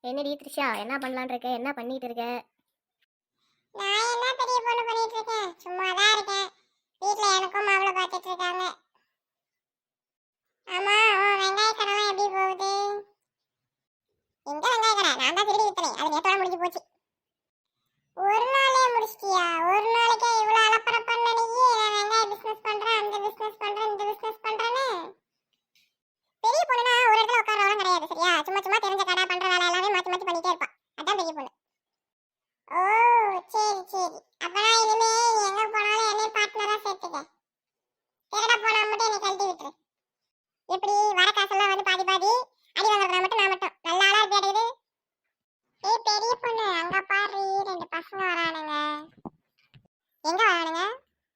என்னடி த்ரிஷா, என்ன பண்ணலான்னு இருக்க? என்ன பண்ணிட்டு இருக்க? நான் என்ன பெரிய பொண்ணு பண்ணிட்டு இருக்கேன்? சும்மா தான் இருக்கேன். வீட்ல எனக்கும் மாவுளை பார்த்துட்டு இருக்காங்க. ஆமா, உன் வெங்காய கடைலாம் எப்படி போகுது? எங்க வெங்காய கடை? நான் தான் திருடி வித்தனே. அது நேத்தோட முடிஞ்சு போச்சு. ஒரு நாளே முடிச்சிட்டியா? ஒரு நாளைக்கே இவ்வளவு அலப்பற பண்ண நீ? நான் வெங்காய பிசினஸ் பண்றேன், அந்த பிசினஸ் பண்றேன், இந்த பிசினஸ் பண்றேன்னு. பெரிய பொண்ணுனா ஒரு இடத்துல உட்கார்றவங்க கிடையாது, சரியா? சும்மா சும்மா தெரிஞ்ச கடை பண்ற வேலை எல்லாமே மாத்தி மாத்தி பண்ணிட்டே இருப்பா. அதான் பெரிய பொண்ணு. ஓ, சரி சரி. அப்பனா இனிமே நீ எங்க போனாலும் என்னை பார்ட்னரா சேர்த்துக்க. திருட போனா மட்டும் என்னை கழட்டி விட்டுரு. எப்படி வர காசெல்லாம் வந்து பாதி பாதி, அடி வாங்குறதுனா மட்டும் நான் மட்டும். நல்ல ஆளா இருப்பியாடுது. ஏய் பெரிய பொண்ணு, அங்க பாரு, ரெண்டு பசங்க வரானுங்க. எங்க வரானுங்க?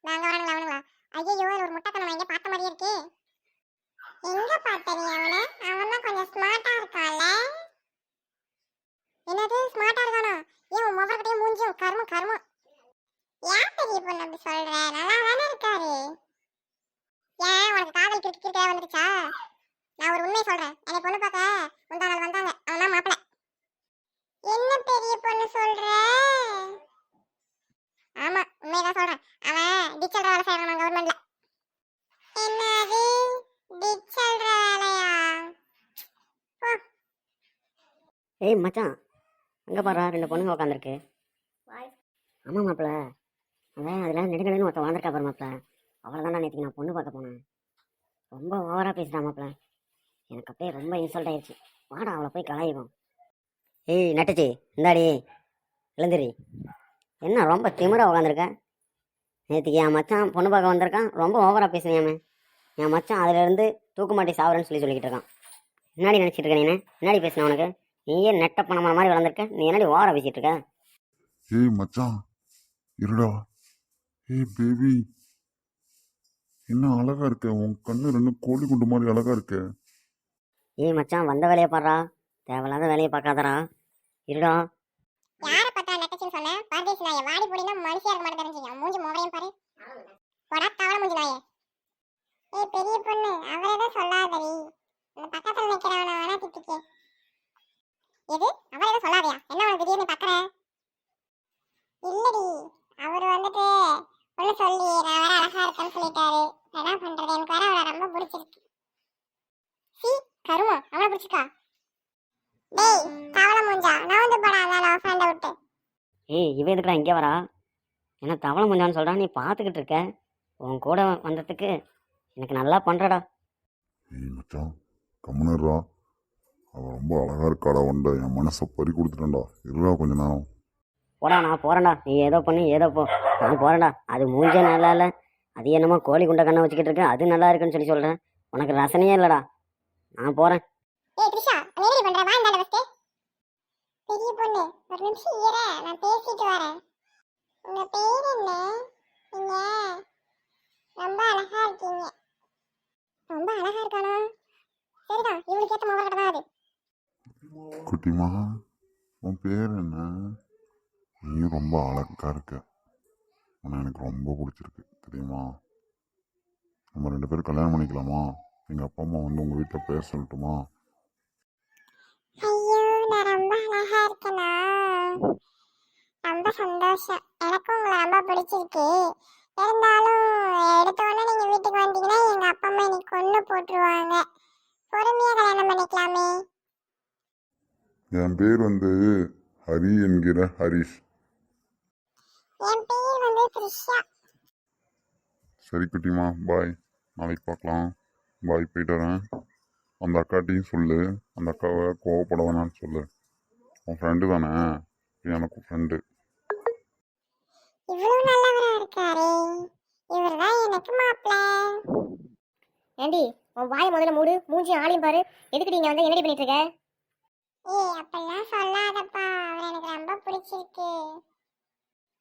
நாங்க வரானுங்களா அவனுங்களா? ஐயோ, ஒரு முட்டைத்தனம் எங்க பார்த்த மாதிரியே இருக்கே. எங்க பார்த்த நீ அவனை? அவன் தான் கொஞ்சம் ஸ்மார்ட்டா இருக்கான்ல. என்னது ஸ்மார்ட்டா இருக்கானா? ஏன் உன் முகரக்கட்டையும் மூஞ்சியும் கருமம் கருமம். ஏன் பெரிய பொண்ணு அப்படி சொல்ற? நல்லா தானே இருக்காரு. ஏன் உனக்கு காதல் கிறுக்கிற வந்துருச்சா? நான் ஒரு உண்மையை சொல்றேன். என்னை பொண்ணு பார்க்க முந்தா நாள் வந்தாங்க. அவன் மாப்பிள்ள. என்ன பெரிய பொண்ணு சொல்ற? ஆமா, உண்மையதான் சொல்றேன். அவன் டிச்சல் வேலை செய்யறான் கவர்மெண்ட்ல. என்னது டிச்சல் வேலையா? ஏய் மச்சான், அங்கே பாரு, ரெண்டு பொண்ணுங்க உட்காந்துருக்கு. ஆமாம் மாப்பிள்ள, அதான் அதில் நெடுங்கடன்னு ஒருத்த வாழ்ந்துருக்கா பாரு மாப்பிள்ள. அவளை தான் நேற்றுக்கு நான் பொண்ணு பார்க்க போனேன். ரொம்ப ஓவராக பேசுகிறா மாப்பிள்ள. எனக்கு அப்படியே ரொம்ப இன்சல்ட் ஆயிடுச்சு. வாடா அவளை போய் கலாயிடும். ஏய் நட்டுச்சி, இந்தாடி எழுந்திரி. என்ன ரொம்ப திமிராக உட்காந்துருக்க? நேற்றுக்கு என் மச்சான் பொண்ணு பார்க்க வந்திருக்கான், ரொம்ப ஓவராக பேசுவியாமே. என் மச்சான் அதிலேருந்து தூக்குமாட்டி சாவரேன்னு சொல்லிக்கிட்டு இருக்கான். முன்னாடி நினச்சிட்டு இருக்க நீ? முன்னாடி பேசின உனக்கு நீயே நெட்ட பணமா மாதிரி வளர்ந்துருக்க. நீ என்னடி ஓவரா பேசிட்டு இருக்க? ஏய் மச்சான், இருடா. ஏய் பேபி, என்ன அழகா இருக்க. உன் கண்ணு ரெண்டு கோழி குண்டு மாதிரி அழகா இருக்க. ஏய் மச்சான், வந்த வேலையை பாடுறா, தேவையில்லாத வேலையை பார்க்காதடா. இருடா. யாரை பார்த்தா நெட்டச்சின்னு சொன்ன? பரதேசி நாயை. வாடி போடினா மனுஷியா இருக்க மாட்டேன் தெரிஞ்சுக்க. மூஞ்சி மோரையும் பாரு. போடா தவளை மூஞ்சி நாயே. ஏய் பெரிய பொண்ணு, அவரே சொல்லாதடி. அந்த பக்கத்துல நிக்கிறவன வேணா திட்டிக்கே. எது அவரே சொல்லாதியா? என்ன உனக்கு திடீர்னு பாக்குற? இல்லடி, அவர் வந்துட்டு ஒண்ணு சொல்லி நான் வேற அழகா இருக்கேன்னு சொல்லிட்டாரு. என்ன பண்றது, எனக்கு வேற அவரை ரொம்ப பிடிச்சிருக்கு. சி கருமம், அவனை பிடிச்சிக்கா? டேய் தவளை மூஞ்சா, நான் வந்து போடா அந்த ஃப்ரெண்டை விட்டு. ஏய் இவ எதுக்குடா இங்கே வரா? என்ன தவளை முஞ்சான்னு சொல்கிறா, நீ பார்த்துக்கிட்டு இருக்க. உன் கூட வந்ததுக்கு எனக்கு நல்லா பண்ணுறடா. ஏய் மச்சான், கம்முனர்றா. அவ ரொம்ப அழகா இருக்காடா. வந்த என் மனசை பறி கொடுத்துட்டேன்டா. இருடா கொஞ்ச நேரம். போடா, நான் போகிறேன்டா. நீ ஏதோ பண்ணி ஏதோ போ, நான் போகிறேன்டா. அது மூஞ்சே நல்லா இல்லை, அது என்னமோ கோழி குண்டை கண்ணை வச்சுக்கிட்டு இருக்கு, அது நல்லா இருக்குன்னு சொல்லி சொல்கிறேன். உனக்கு ரசனையே இல்லைடா. நான் போகிறேன். ஏய் த்ரிஷா, என்ன பண்ற? வா இந்த ஃபர்ஸ்ட். பெரிய பொண்ணு ஒரு நிமிஷம் இரு, நான் பேசிட்டு வரேன். உங்க பேர் என்ன? நீங்க ரொம்ப அழகா இருக்கீங்க. ரொம்ப அழகா இருக்கானா? சரிதான், இவளுக்கு ஏத்த மாதிரி தான் அது. குட்டிமா, உன் பேர் என்ன? நீ ரொம்ப அழகா இருக்க. உன்னை எனக்கு ரொம்ப பிடிச்சிருக்கு தெரியுமா? நம்ம ரெண்டு பேரும் கல்யாணம் பண்ணிக்கலாமா? எங்கள் அப்பா அம்மா வந்து உங்கள் வீட்டில் பேச சொல்லட்டுமா? ஐயோ, நான் ரொம்ப அழகா இருக்கேனா? ரொம்ப சந்தோஷம். எனக்கும் உங்களை ரொம்ப பிடிச்சிருக்கு. இருந்தாலும் எடுத்த உடனே நீங்க வீட்டுக்கு வந்தீங்கன்னா எங்க அப்பா அம்மா இன்னைக்கு கொன்னு போட்டுருவாங்க. பொறுமையா கல்யாணம் பண்ணிக்கலாமே. என் பேர் வந்து ஹரி என்கிற ஹரிஷ். என் பேர் வந்து த்ரிஷா. சரி குட்டிமா, பாய். நாளைக்கு பார்க்கலாம். பாய், போயிட்டு வரேன். அந்த அக்காட்டையும் சொல்லு, அந்த அக்காவை கோவப்பட வேணான்னு சொல்லு. உன் ஃப்ரெண்டு தானே, எனக்கு ஃப்ரெண்டு. இவ்வளவு நல்லவரா இருக்காரே, இவர்தான் எனக்கு மாப்பிள்ளை. ஏண்டி, உன் வாயை முதல்ல மூடு, மூஞ்சி ஆளையும் பாரு. எதுக்கு நீங்க வந்து என்னடி பண்ணிட்டு இருக்க? ஏய் அப்பெல்லாம் சொல்லாதப்பா, அவர் எனக்கு ரொம்ப பிடிச்சிருக்கு.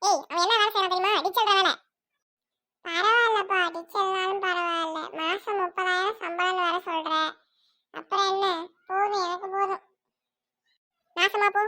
ஏய் அவன் என்ன வேலை செய்யறான் தெரியுமா? டிச்சல் வேலை. பரவாயில்லப்பா, டிச்சல்னாலும் பரவாயில்ல. மாசம் 30,000 சம்பளம் வேற சொல்ற. அப்புறம் என்ன, போதும் எனக்கு போதும். நாசமா போ.